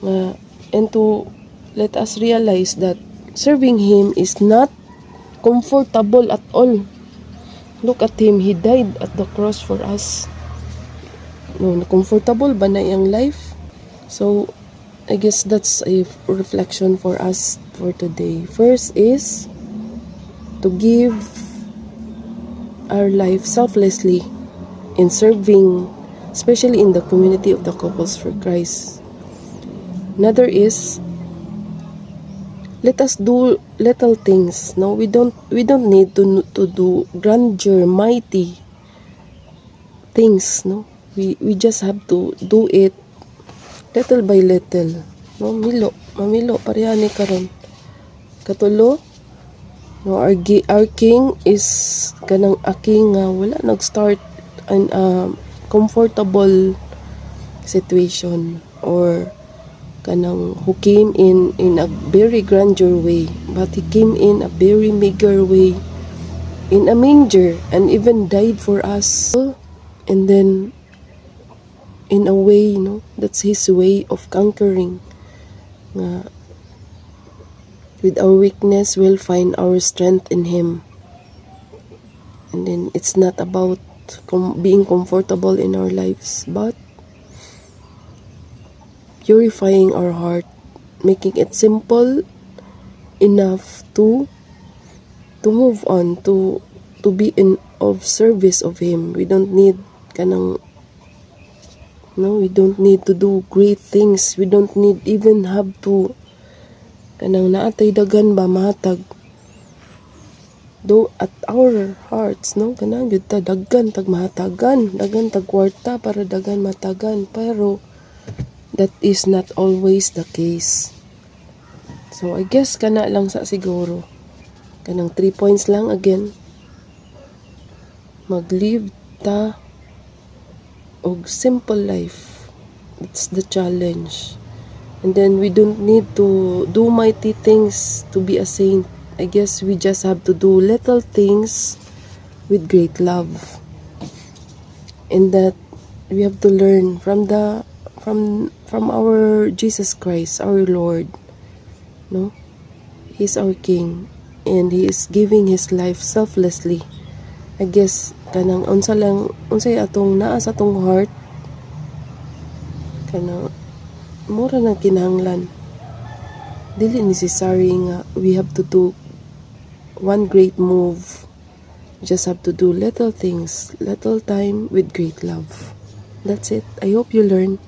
And to let us realize that serving Him is not comfortable at all. Look at Him, He died at the cross for us. No, comfortable ba na yung life? So, I guess that's a reflection for us for today. First is to give our life selflessly in serving, especially in the community of the Couples for Christ. Another is, let us do little things. No, we don't need to do grandeur, mighty things. No, we just have to do it little by little. No, mamilo parehani karon. Katulo, no, our king is kanang aking wala nag-start an comfortable situation, or kanang who came in a very grandeur way, but he came in a very meager way, in a manger, and even died for us. And then in a way, that's his way of conquering. With our weakness, we'll find our strength in him. And then it's not about being comfortable in our lives, but purifying our heart, making it simple enough to move on, to be of service of Him. We don't need we don't need to do great things. We don't need even have to naatay dagan ba matag. Though at our hearts, kanang gyud ta daggan tag mahatagan, daggan tag kwarta para daggan matagan, pero that is not always the case. So I guess kana lang sa siguro. Kanang 3 points lang again. Mag-live ta og simple life. It's the challenge. And then we don't need to do mighty things to be a saint. I guess we just have to do little things with great love. And that we have to learn from our Jesus Christ, our Lord. No? He's our King, and He is giving His life selflessly. I guess kanang unsay atong naa sa atong heart, kanang mura na kinahanglan. Dili necessary nga we have to do one great move. We just have to do little things, little time with great love. That's it. I hope you learn.